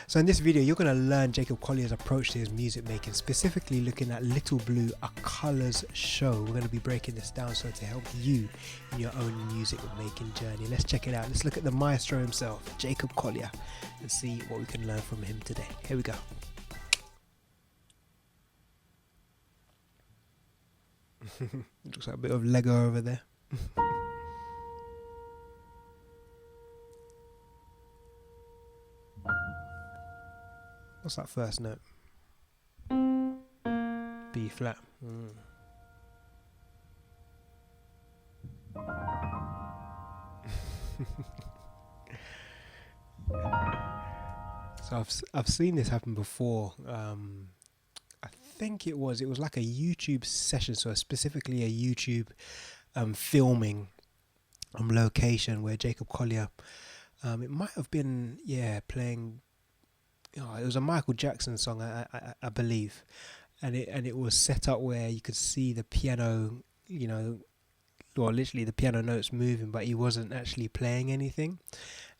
So in this video, you're going to learn Jacob Collier's approach to his music making, specifically looking at Little Blue, A Colours Show. We're going to be breaking this down so to help you in your own music making journey. Let's check it out. Let's look at the maestro himself, Jacob Collier, and see what we can learn from him today. Here we go. Looks like a bit of Lego over there. What's that first note? B flat. So I've seen this happen before. I think it was like a YouTube session, so specifically a YouTube filming location where Jacob Collier, it might have been playing. It was a Michael Jackson song, I believe, and it was set up where you could see the piano, or literally the piano notes moving, but he wasn't actually playing anything.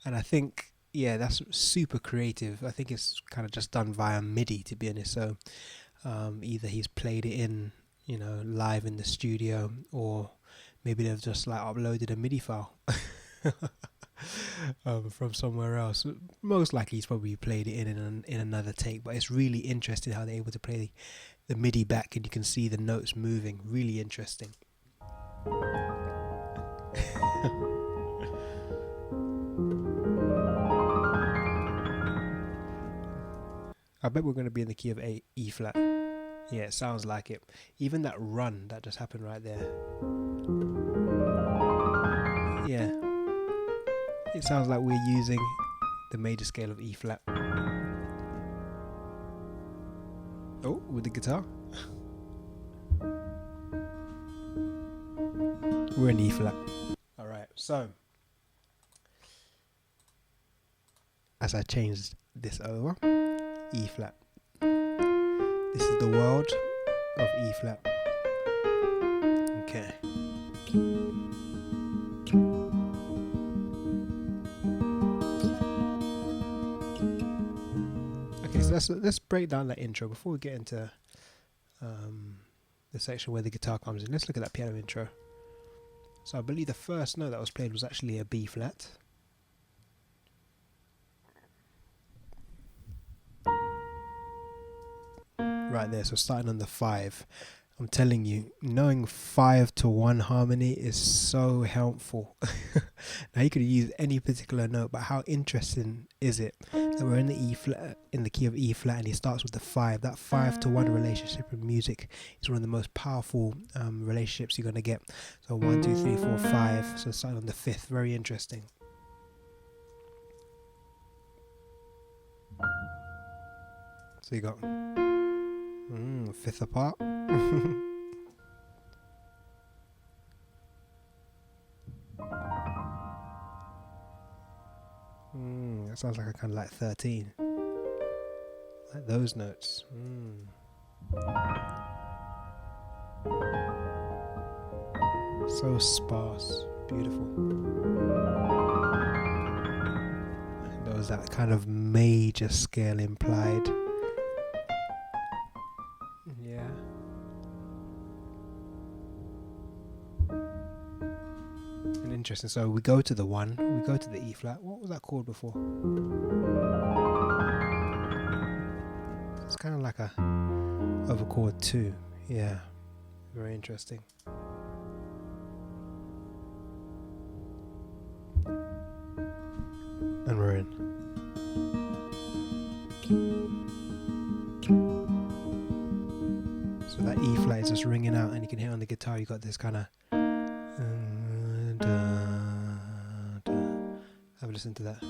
And I think, that's super creative. I think it's kind of just done via MIDI, to be honest. So either he's played it in, live in the studio, or maybe they've just like uploaded a MIDI file. From somewhere else. Most likely he's probably played it in another take, but it's really interesting how they're able to play the MIDI back and you can see the notes moving. Really interesting. I bet we're going to be in the key of E flat. Yeah, it sounds like it. Even that run that just happened right there. Yeah. It sounds like we're using the major scale of E flat. Oh, with the guitar. We're in E flat. Alright, so as I changed this over, E flat. This is the world of E flat. Okay. So let's break down that intro before we get into the section where the guitar comes in. Let's look at that piano intro. So I believe the first note that was played was actually a B flat. Right there, so starting on the 5. I'm telling you, knowing 5-to-1 harmony is so helpful. Now you could use any particular note, but how interesting is it that we're in the E flat, in the key of E flat, and he starts with the 5. That 5-to-1 relationship in music is one of the most powerful relationships you're going to get. So 1, 2, 3, 4, 5. So starting on the 5th, very interesting. So you got 5th apart. That sounds like a kind of like 13. Like those notes. So sparse, beautiful. And there was that kind of major scale implied. Yeah. And interesting. So we go to the 1, we go to the E flat. What was that chord before? It's kind of like a over chord 2. Yeah. Very interesting. And we're in. So that E flat is just ringing out, and you can hear on the guitar you got this kind of have a listen to that.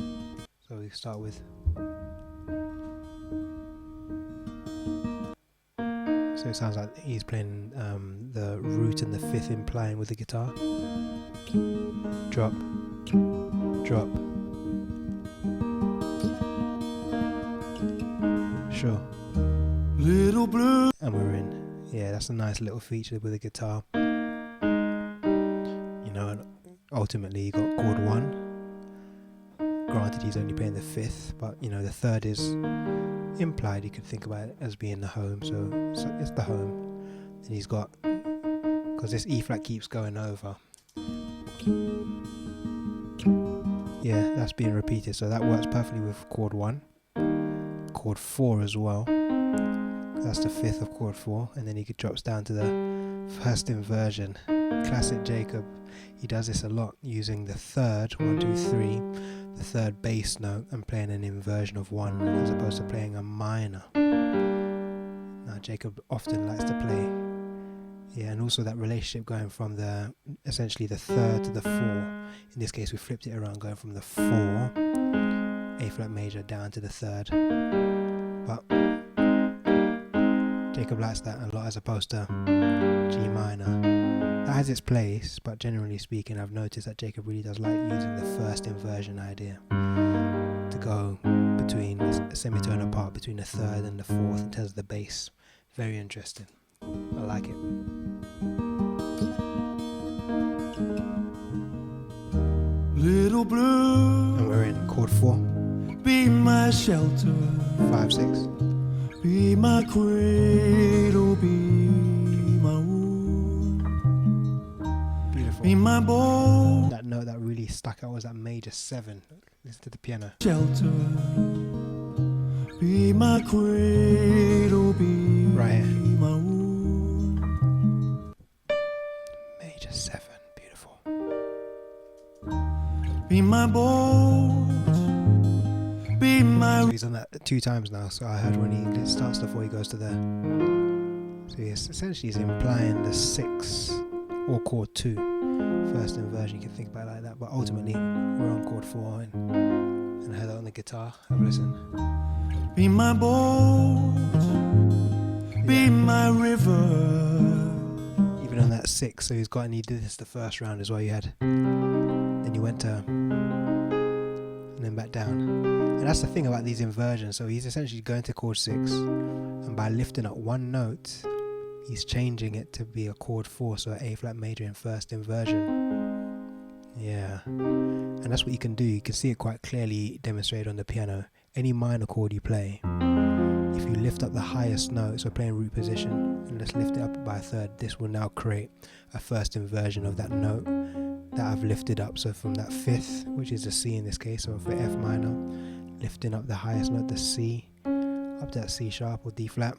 So we start with, so it sounds like he's playing the root and the 5th implying with the guitar. Drop, drop. Sure. Little blue. And we're in. Yeah, that's a nice little feature with the guitar. And ultimately you got chord 1, granted he's only playing the fifth, but you know the third is implied. You could think about it as being the home, so it's the home. And he's got, because this E flat keeps going over, yeah, that's being repeated, so that works perfectly with chord 1, chord 4 as well. That's the fifth of chord 4, and then he drops down to the first inversion. Classic Jacob. He does this a lot, using the third, 1, 2, 3, the third bass note, and playing an inversion of 1 as opposed to playing a minor. Now Jacob often likes to play, yeah, and also that relationship going from the essentially the third to the 4. In this case we flipped it around, going from the 4 A flat major down to the third. But Jacob likes that a lot as opposed to G minor. That has its place, but generally speaking I've noticed that Jacob really does like using the first inversion idea to go between a semitone apart between the third and the fourth in terms of the bass. Very interesting. I like it. Little blue, And we're in chord 4. be my shelter, 5, 6. be my cradle, be my wound, Beautiful. be my bow, That note that really stuck out was that major 7. Listen to the piano. shelter, be my cradle, be Right here. my wound, Major 7. Beautiful. be my bow, be my So he's done that 2 times now. So I heard when he starts the 4, he goes to the. So he's implying the 6 or chord 2. First inversion, you can think about it like that. But ultimately, we're on chord 4, and I heard that on the guitar. Have a listen. be my bow, be my river. Even on that 6, so he's got, and he did this the first round as well. You had, then you went to, and then back down. And that's the thing about these inversions. So he's essentially going to chord 6, and by lifting up one note, he's changing it to be a chord 4, so A flat major in first inversion. Yeah, and that's what you can do. You can see it quite clearly demonstrated on the piano. Any minor chord you play, if you lift up the highest note, so playing root position, and let's lift it up by a third, this will now create a first inversion of that note that I've lifted up. So from that 5th, which is a C in this case, so for F minor, lifting up the highest note, the C, up to that C sharp or D flat,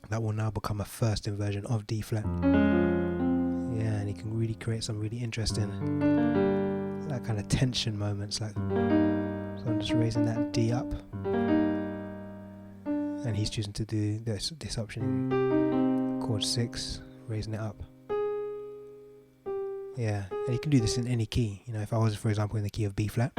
that will now become a first inversion of D flat. Yeah, and you can really create some really interesting, like kind of tension moments, like, so I'm just raising that D up, and he's choosing to do this option in chord 6, raising it up. Yeah, and you can do this in any key. You know, if I was, for example, in the key of B flat,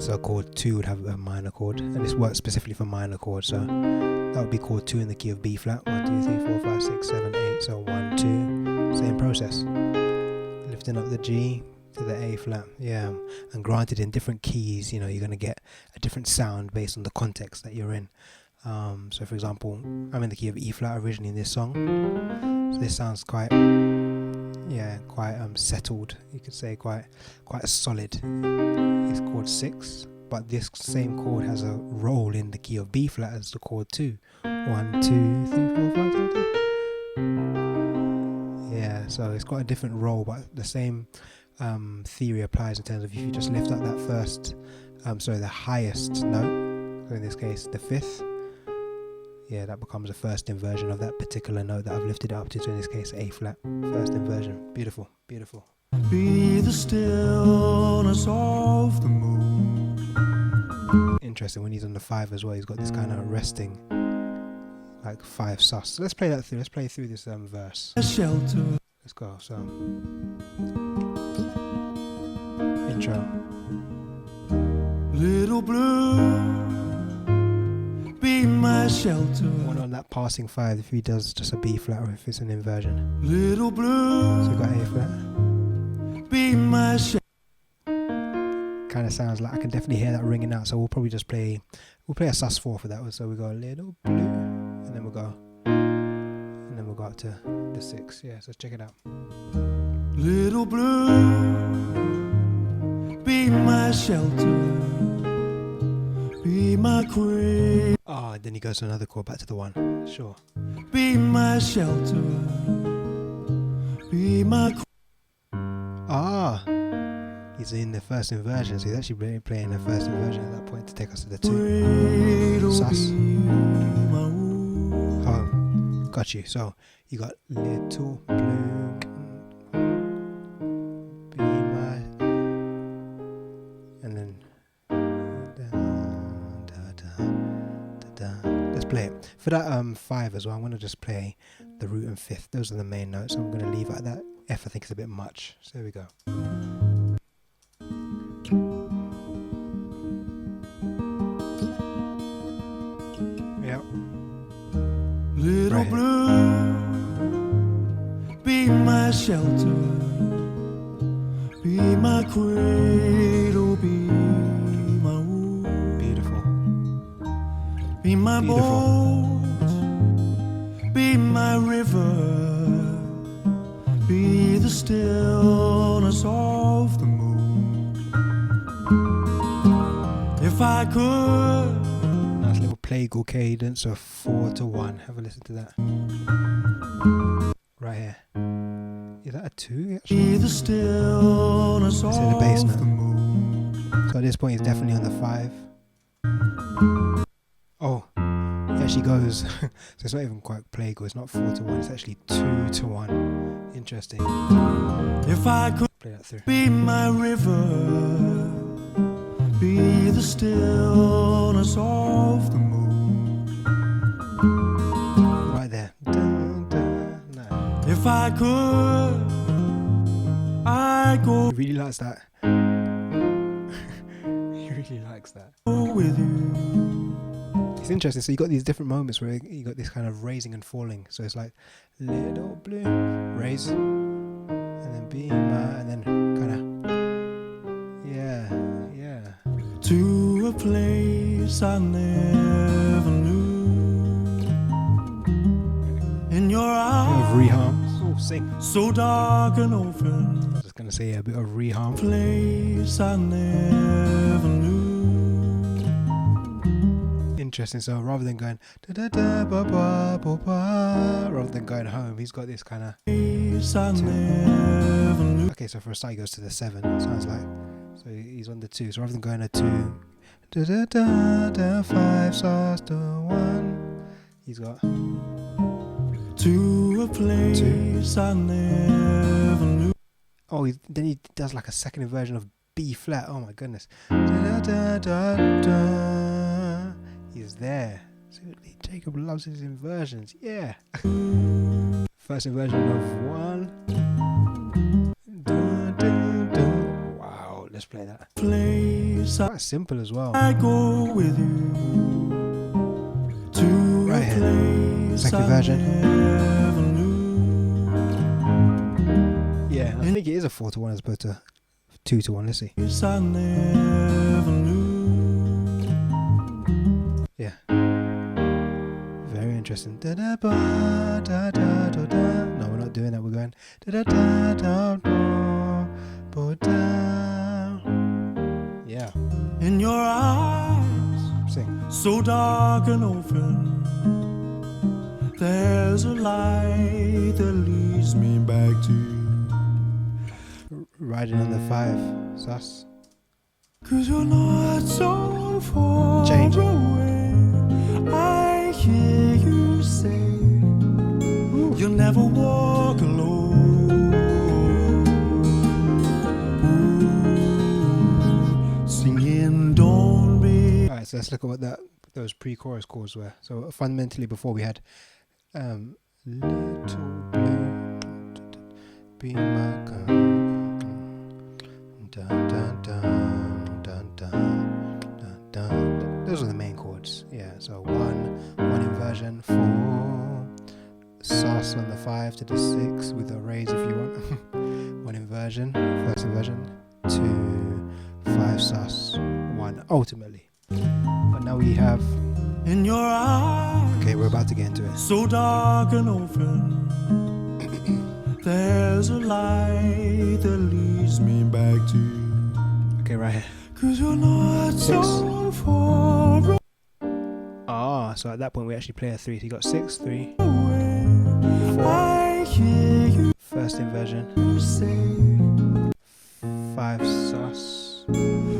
so chord 2 would have a minor chord, and this works specifically for minor chords, so that would be chord 2 in the key of B flat, 1, 2, 3, 4, 5, 6, 7, 8, so 1, 2, same process. Lifting up the G to the A flat, yeah, and granted in different keys, you know, you're going to get a different sound based on the context that you're in. So for example, I'm in the key of E flat originally in this song, so this sounds quite, yeah, quite settled, you could say, quite solid. It's chord 6, but this same chord has a roll in the key of B flat as the chord 2. 1, 2, 3, 4, 5, 6, 7. Yeah, so it's got a different roll, but the same theory applies in terms of if you just lift up that first, the highest note, so in this case the 5th, yeah, that becomes a first inversion of that particular note that I've lifted up to, so in this case A flat, first inversion. Beautiful, beautiful. Be the stillness of the moon. Interesting, when he's on the 5 as well, he's got this kind of resting, like 5 sus. So let's play that through. Let's play through this verse. A shelter. Let's go. So, intro. Little blue, be my shelter. One on that passing 5, if he does just a B flat or if it's an inversion. Little blue, So we got A flat. be my shelter. Kind of sounds like I can definitely hear that ringing out. So we'll probably just play. We'll play a sus4 for that one. So we go a little blue, and then we'll go up to the 6. Yeah. So let's check it out. Little blue, be Be my shelter, be my cradle. Oh, then he goes to another chord, back to the 1. Sure. Be my shelter, be my Ah, he's in the first inversion, so he's actually playing the first inversion at that point to take us to the 2. cradle. Sus. Be my wood. Oh, got you. So you got little blue. Be my. And then. Let's play it. For that 5 as well, I'm going to just play the root and 5th. Those are the main notes. I'm going to leave it at that. F I think is a bit much. So there we go. Yep. Little Right here. blue, be my shelter, be my cradle, be my wood, Beautiful. be my Beautiful. boat, be my river, be the stillness of the moon. If I could. Nice little plagal cadence of 4 to 1. Have a listen to that. Right here. Is that a 2 actually? Be the stillness It's in the bass of note. the moon. So at this point he's definitely on the 5. Oh, it actually goes. So it's not even quite plagal. It's not 4 to 1. It's actually 2 to 1. Interesting. If I could Play that through. be my river, be the stillness of the moon. Right there. Dun, dun, no. If I could, I'd go He really likes that. He really likes that. with you. It's interesting. So you got these different moments where you got this kind of raising and falling. So it's like little blue, raise, and then be my, and then kind of, yeah. To a place I never knew. In your eyes, Reharms. Oh, sing. so dark and open. I was just gonna say a bit of reharm. Place I never knew. Interesting. So rather than going da da da ba ba ba ba, rather than going home, he's got this kind of. Place I never knew. Okay, so for a start, he goes to the 7. It sounds like. So he's on the 2. So rather than going a 2, da da da da 5 sus to 1, he's got. To a place I never knew. Oh, then he does like a second inversion of B flat. Oh my goodness. Da, da, da, da. He's there. Absolutely. Jacob loves his inversions. Yeah. First inversion of 1. Da, da, da. Wow. Let's play that. Place Quite simple as well. I go with you. To Right a here. place Second I version. never knew. Yeah. I think it is a 4 to 1 as opposed to 2 to 1. Let's see. Place I never knew. Yeah. Very interesting. Da da ba da da da da. No, we're not doing that. We're going da da da da da ba da. Yeah. In your eyes, Sing. so dark and open, there's a light that leads me back to you. Riding on the 5. Sus. 'Cause you're not so far Change. away. I hear you say you'll never walk alone. Ooh, singing don't be. Alright, so let's look at what those pre-chorus chords were. So fundamentally before we had little blue be my girl. Dun, dun, dun, dun, dun, dun, dun. Those are the main chords. Yeah, so 1 inversion, 4 sus on the 5 to the 6 with a raise if you want. 1 inversion, first inversion, 2 5 sus, 1 ultimately. But now we have. In your eyes, Okay, we're about to get into it. so dark and open, there's a light that leads me back to you. Okay, right here. 'Cause you're not 6. so far Ah, so at that point we actually play a 3. So you got 6, 3, away. 4. I hear you First inversion. say 5 sus.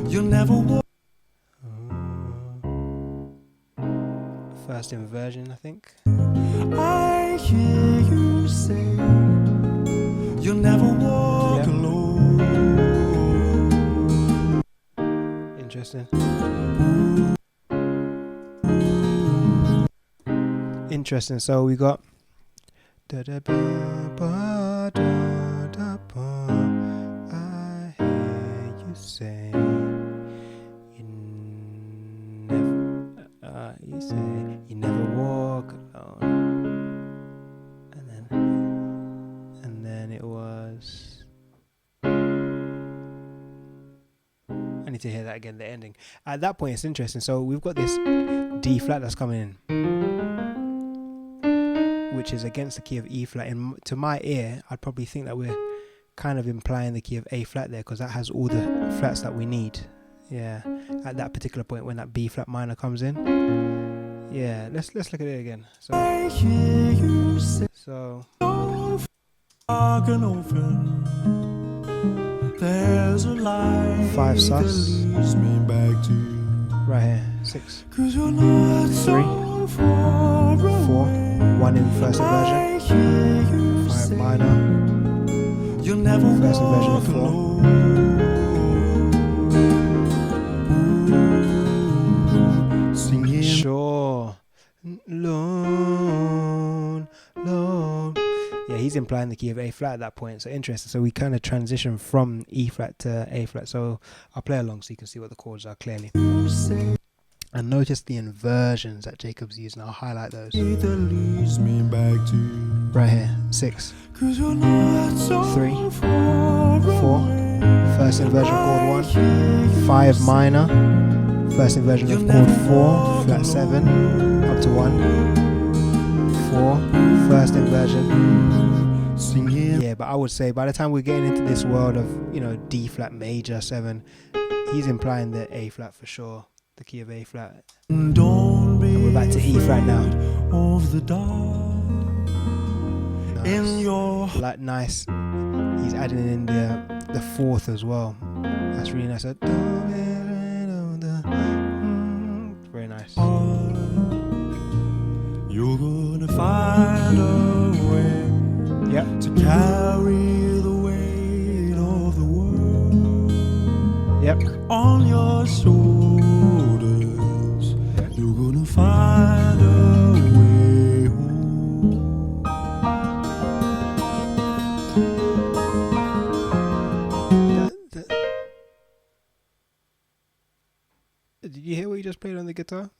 you'll never walk. First inversion, I think. I hear you say you'll never walk Yep. alone. Interesting. Interesting. So we got da da ba ba da da ba. I hear you say you say you never walk alone. And then it was. I need to hear that again. The ending. At that point, it's interesting. So we've got this D flat that's coming in, which is against the key of E flat. And to my ear, I'd probably think that we're kind of implying the key of A flat there, because that has all the flats that we need. Yeah, at that particular point when that B flat minor comes in. Yeah, let's look at it again. So there's a line 5 sus. leads me back to Right here, 6, 'cause you're not 3, 4, 1 in first inversion, 5 minor, you'll never first inversion of 4. Singing Sure. Lone. Yeah, he's implying the key of A flat at that point. So interesting. So we kind of transition from E flat to A flat. So I'll play along so you can see what the chords are clearly. And notice the inversions that Jacob's using. I'll highlight those. leads me back to Right here, 6, 'cause you're not so 3, far 4. First inversion chord 1, 5 minor. First inversion of chord 4, flat 7, up to 1, 4. First inversion. singing. Yeah, but I would say by the time we're getting into this world of, D flat major 7, he's implying the A flat for sure, the key of A flat. Don't be And we're back to E flat now. of the dark in Nice. your Like nice. He's adding in the 4th as well. That's really nice. Very nice. heart. You're gonna find a way Yep. to carry the weight of the world Yep. on your shoulders. You're gonna find a way home. Did you hear what you just played on the guitar?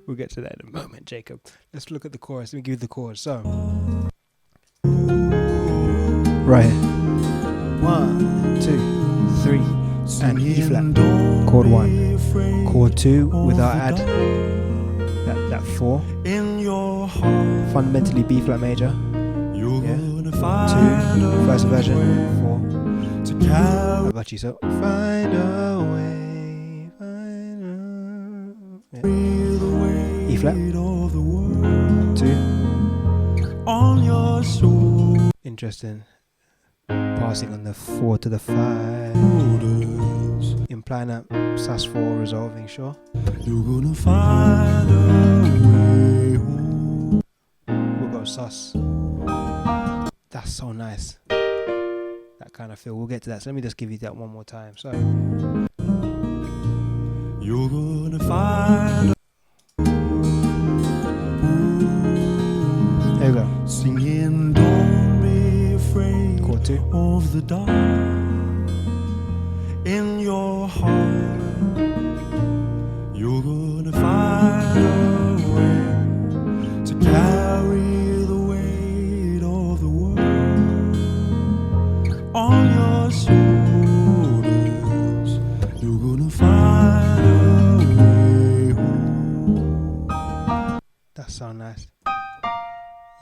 We'll get to that in a moment, Jacob. Let's look at the chorus. Let me give you the chorus. So, right here. 1, 2, 3, and E flat. Chord 1. Chord 2 without add. That 4. In your heart, Fundamentally B flat major. you're Yeah. gonna 2. find a First inversion. way 4. to carry I got you. So find a way. Yeah. the weight E flat. of the world 2. on your shoulders. Interesting. Passing on the 4 to the 5. Implying that sus4 resolving, sure. You're gonna find a way home. We'll go sus. That's so nice. That kind of feel. We'll get to that. So let me just give you that one more time. So You're gonna find there we go. singing, don't be afraid Chord 2. of the dark in your heart. You're gonna find a way to carry the weight of the world on your shoulders. You're gonna find a way home.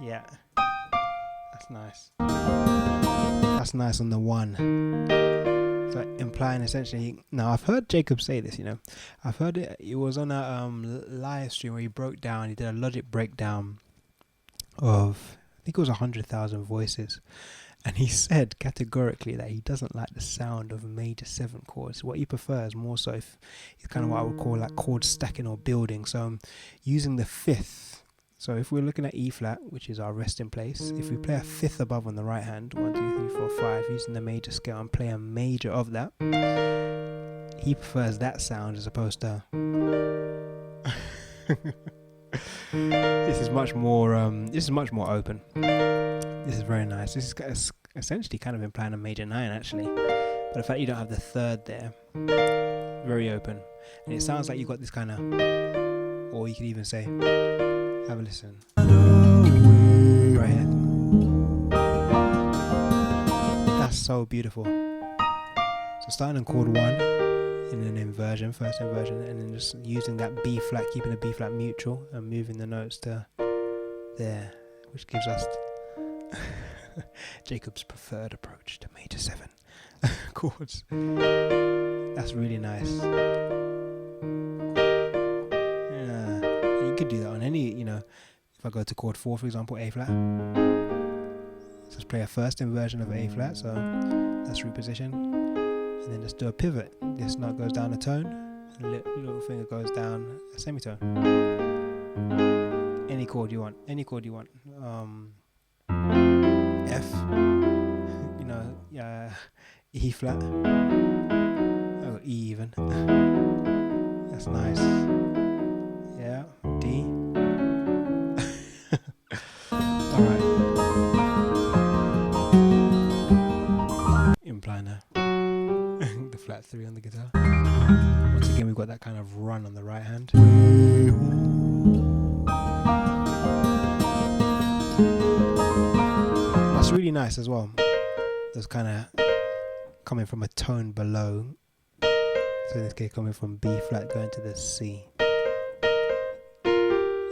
Yeah, that's nice. That's nice on the 1. So implying essentially. Now I've heard Jacob say this. I've heard it was on a live stream where he broke down. He did a logic breakdown of, I think it was 100,000 voices, and he said categorically that he doesn't like the sound of major 7 chords. What he prefers more so is kind of what I would call like chord stacking or building. So using the 5th. So if we're looking at E flat, which is our resting place, if we play a 5th above on the right hand, 1, 2, 3, 4, 5, using the major scale and play a major of that, he prefers that sound as opposed to this is much more open. This is very nice. This is essentially kind of implying a major 9 actually, but the fact you don't have the 3rd there, very open, and it sounds like you've got this kind of, or you could even say, have a listen right here. That's so beautiful. So starting on chord 1 in an inversion, first inversion, and then just using that B flat, keeping the B flat neutral and moving the notes to there, which gives us Jacob's preferred approach to major 7 chords. That's really nice. You could do that on any, if I go to chord 4, for example, A flat, just play a first inversion of A flat, so that's reposition, and then just do a pivot. This note goes down a tone, and little finger goes down a semitone. Any chord you want, F, E flat, oh, E even, that's nice. Yeah, D. Alright. Implying the flat 3 on the guitar. Once again, we've got that kind of run on the right hand. That's really nice as well. That's kind of coming from a tone below. So in this case, coming from B flat going to the C.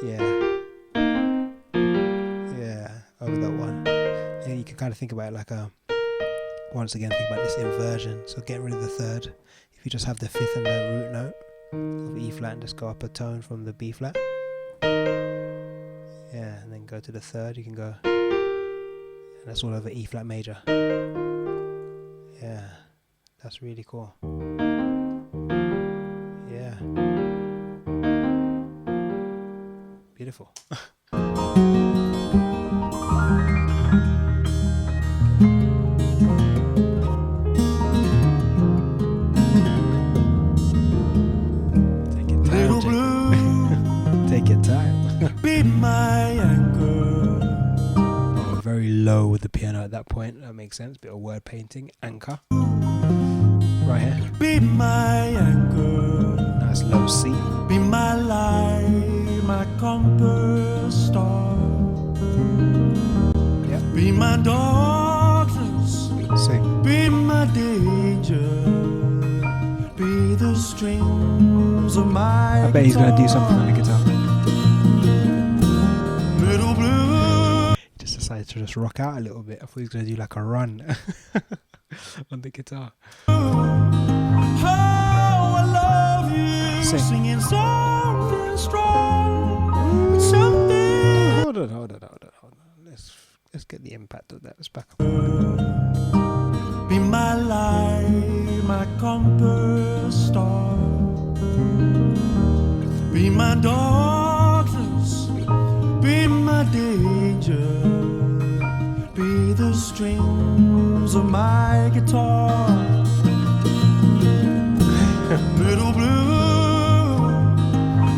Yeah, over that one. And you can kind of think about it like once again, think about this inversion. So getting rid of the 3rd. If you just have the 5th and the root note of E flat and just go up a tone from the B flat. Yeah, and then go to the 3rd, you can go, and that's all over E flat major. Yeah, that's really cool. Yeah. Beautiful. Take your time, Jacob. Take your time. Be my anchor. Oh, very low with the piano at that point. That makes sense. Bit of word painting. Anchor. Right here. Be my anchor. Nice low C. Be my light, my compass star. Yeah. Be my darkness. Sing. Be my danger. Be the strings of my I bet he's gonna do something on the guitar. Little blue. He just decided to just rock out a little bit. I thought he was gonna do like a run on the guitar. How I love you. Sing. Singing something strong. Something. Hold on. Let's get the impact of that. Let's back up. Be my light, my compass star. Be my darkness, be my danger. Be the strings of my guitar. Little blue,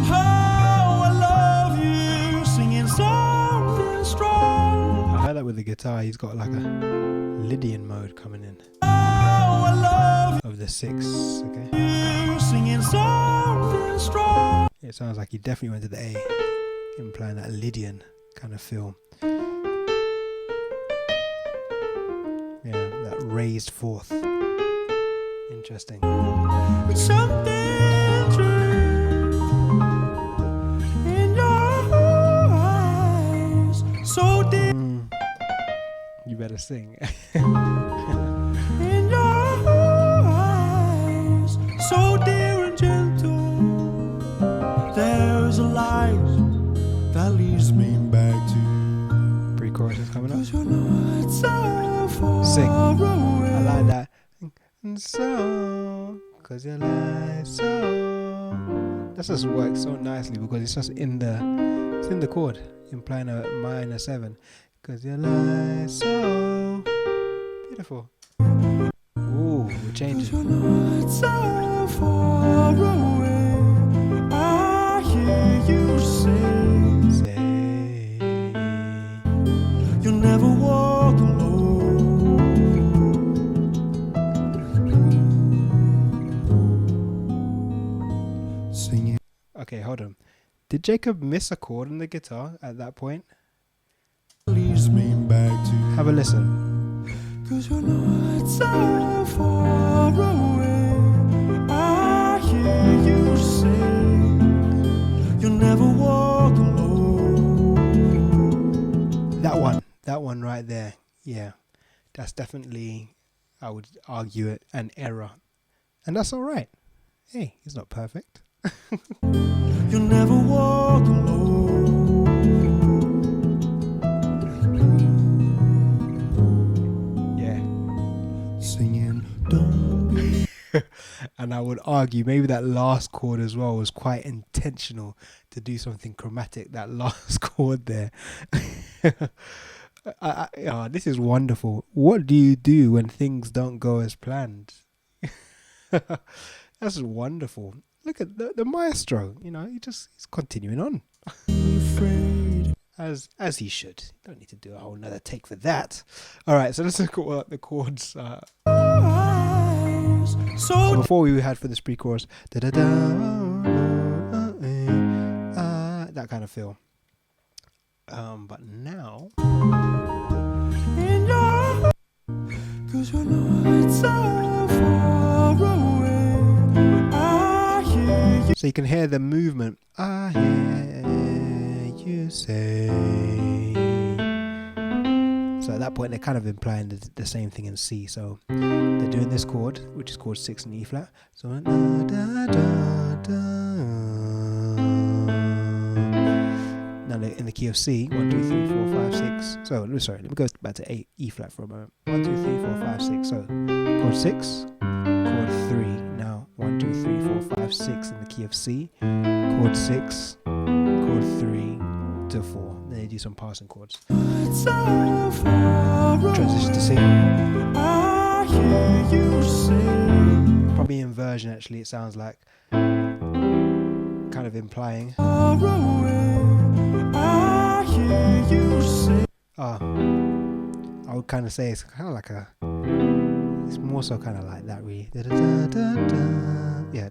how I love you. Singing something strong. I heard that with the guitar. He's got like a Lydian mode coming in How I love of the 6. Okay. you. Singing something strong. It sounds like he definitely went to the A, implying that Lydian kind of feel. Yeah, that raised 4th. Interesting. Something true in your eyes. so deep You better sing. in your eyes, so dear and gentle. There's a light that leads me back to you. Pre-chorus is coming up. 'Cause you're not so far Sing. away. I like that. And so, cause you lie so. That just works so nicely because it's just in the chord, implying a minor 7. Cause you lie so. Beautiful. Ooh, we're changing. 'Cause you're not so far away. I hear you say, Say. you'll never walk alone. Singing. Okay, hold on. Did Jacob miss a chord on the guitar at that point? Leads me back to you. Have a listen. 'Cause you're not so far away. I hear you say, you'll never walk alone. That one right there. Yeah, that's definitely, I would argue it, an error. And that's all right. Hey, he's not perfect. You'll never walk alone. Yeah. Singing, don't be. And I would argue maybe that last chord as well was quite intentional to do something chromatic, that last chord there. This is wonderful. What do you do when things don't go as planned? That's wonderful. Look at the maestro, he's continuing on. Afraid. As he should. You don't need to do a whole nother take for that. Alright, so let's look at what the chords. So before we had for this pre-chorus, that kind of feel. But now, Cause you're not so far away. I hear you. so you can hear the movement. I hear you say. So at that point, they're kind of implying the same thing in C. So they're doing this chord, which is chord 6 in E flat. So now they're in the key of C. 1, 2, 3, 4, 5, 6. So sorry, let me go back to E flat for a moment. 1, 2, 3, 4, 5, 6. So chord 6, chord 3. Now 1, 2, 3, 4, 5, 6 in the key of C. Chord 6, chord 3 to 4. Then they do some passing chords. Transition to C. I hear you say, Probably inversion actually, it sounds like. Kind of implying. far away. I hear you say, I would kind of say it's kind of like it's more so kind of like that really. Yeah.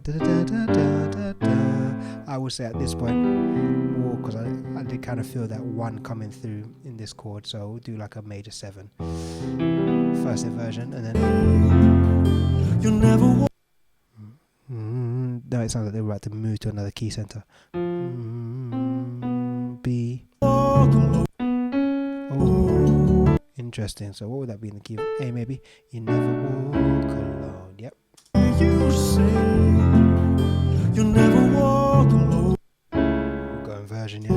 I would say at this point more because I did kind of feel that 1 coming through in this chord, so we'll do like a major 7. First inversion and then you'll never walk. no, it sounds like they were about to move to another key center. B. Alone. Oh, interesting. So what would that be in the key of A maybe? You never walk alone. Yep. You say, you'll never walk alone. We'll go inversion, yeah.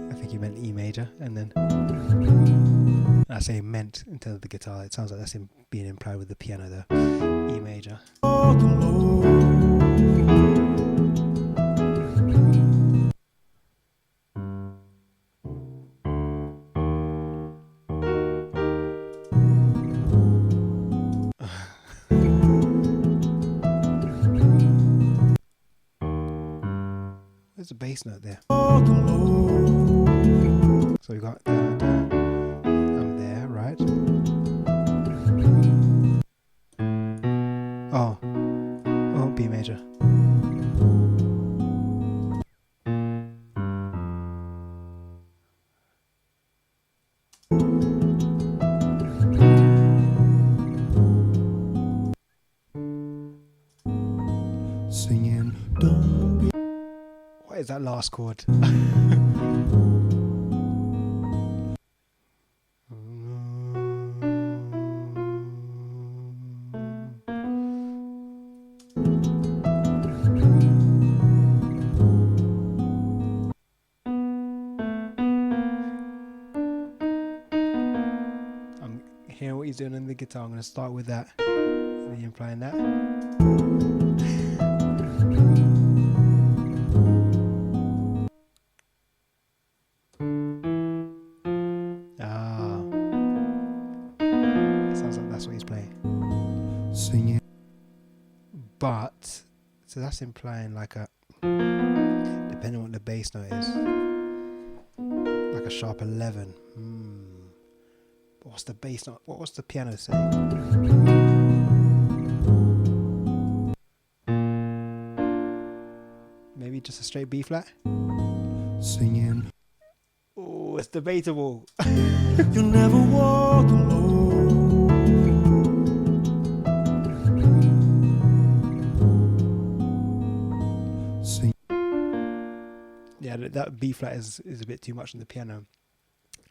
I think you meant E major, and then I say meant in terms of the guitar. It sounds like that's being implied with the piano there. E major. Walk alone. There's a bass note there. Walk alone. So we got I'm there, right? Oh, B major. it's that last chord. I'm hearing what he's doing on the guitar. I'm going to start with that. And then implying that. Sounds like that's what he's playing. Singing. But, so that's implying like a, depending on what the bass note is, like a sharp 11. What's the bass note? What's the piano saying? Maybe just a straight B flat? Singing. Oh, it's debatable. You'll never walk alone. Sing. Yeah, that B flat is a bit too much on the piano.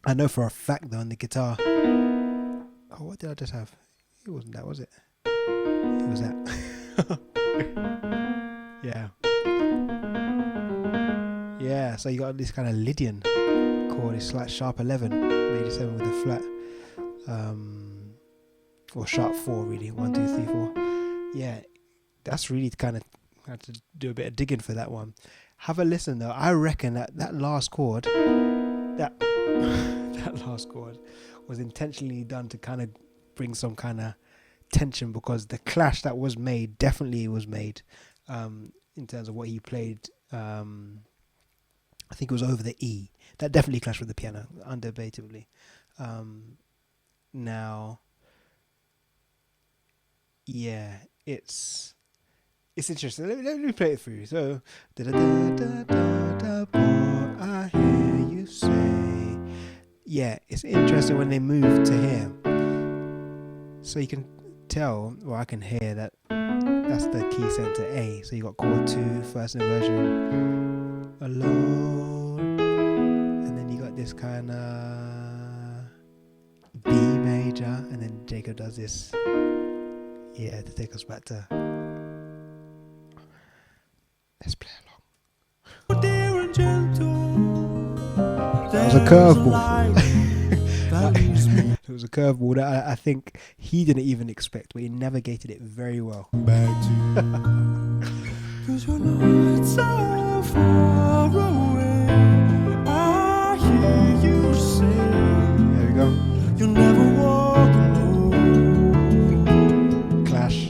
I know for a fact though on the guitar. Oh, what did I just have? It wasn't that, was it? It was that. Yeah. Yeah, so you got this kind of Lydian chord. It's like sharp 11, major 7 with a flat. Or sharp 4 really. 1, 2, 3, 4. Yeah, that's really kind of had to do a bit of digging for that one. Have a listen though. I reckon that last chord, that last chord was intentionally done to kind of bring some kind of tension, because the clash that was made definitely was made in terms of what he played. I think it was over the E. That definitely clashed with the piano, undebatably. Now, yeah, it's interesting. Let me play it through. So, da da da da da boy, I hear you say. Yeah, it's interesting when they move to here. So you can tell, or I can hear that that's the key center A. So you got chord 2, first inversion, alone, and then you got this kind of B major, and then Jacob does this. Yeah, to take us back to. Let's play along. That was a curveball. It was a curveball that I think he didn't even expect, but he navigated it very well. Back to you. 'Cause you're not so far away. I hear you say. There we go. You'll never walk alone. Clash.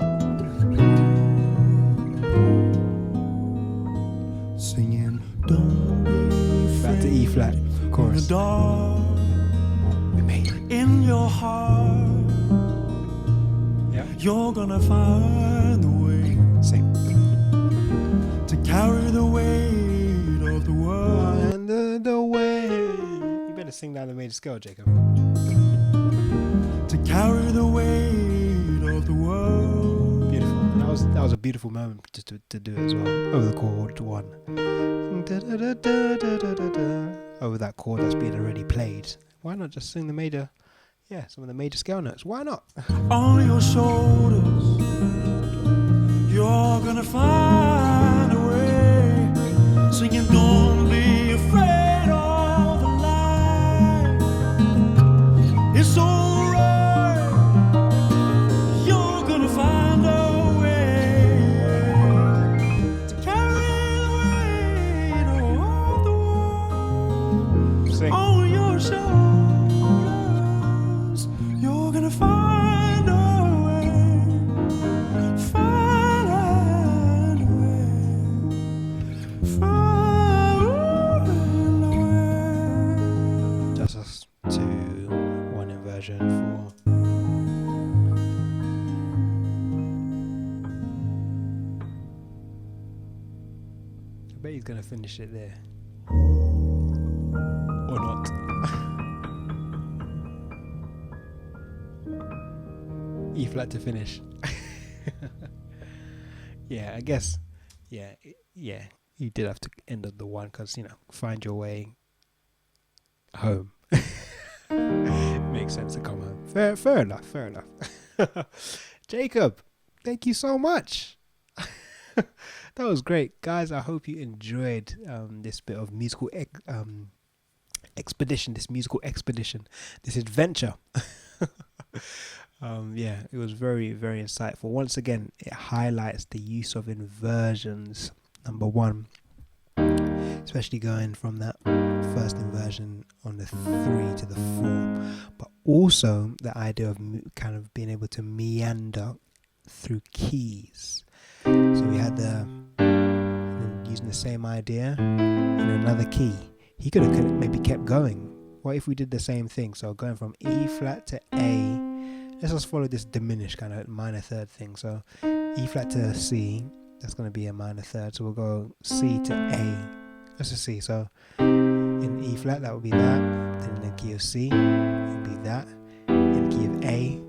Singing, don't be Back to E flat. Chorus. the dark We made it. in your heart. Yep. You're gonna find a way Sing. to carry the weight of the world. Under the way. You better sing down the major scale, Jacob. To carry the weight of the world. Beautiful. That was a beautiful moment just to do it as well. Over the chord 1. Over that chord that's been already played. Why not just sing the major? Yeah, some of the major scale notes. Why not? On your shoulders, you're gonna find a way. Singing, don't be afraid of the light. It's alright. You're gonna find a way to carry the weight of the world. Sing. On your shoulders, you're gonna find a way. Find a way. Find a way. Just us 2, 1 inversion, 4. I bet he's gonna finish it there. Or not. E flat to finish. Yeah, I guess. Yeah, you did have to end on the 1 because, you know, find your way home. Makes sense to come home. Fair enough. Jacob, thank you so much. That was great, guys. I hope you enjoyed this bit of musical expedition, this adventure. Yeah, it was very, very insightful. Once again, it highlights the use of inversions, number 1, especially going from that first inversion on the 3 to the 4, but also the idea of kind of being able to meander through keys. So we had using the same idea in another key. He could have maybe kept going. What if we did the same thing? So going from E flat to A. Let's just follow this diminished kind of minor third thing. So E flat to C, that's going to be a minor third. So we'll go C to A. Let's just see. So in E flat, that would be that. Then in the key of C, it would be that. In the key of A.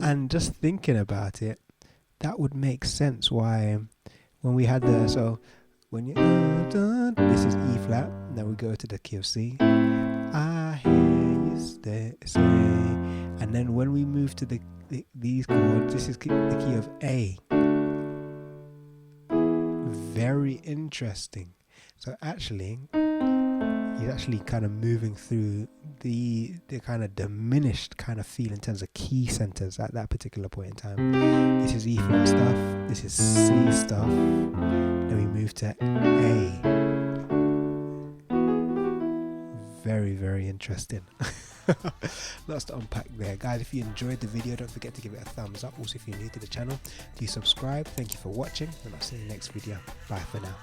And just thinking about it, that would make sense why when we had when you this is E flat, then we go to the key of C. I hear you say, and then when we move to these chords, this is the key of A. Very interesting. So actually, he's actually kind of moving through the kind of diminished kind of feel in terms of key centers at that particular point in time. This is E flat stuff. This is C stuff. Then we move to A. Very, very interesting. Lots to unpack there, guys. If you enjoyed the video, don't forget to give it a thumbs up. Also, if you're new to the channel, do subscribe. Thank you for watching, and I'll see you in the next video. Bye for now.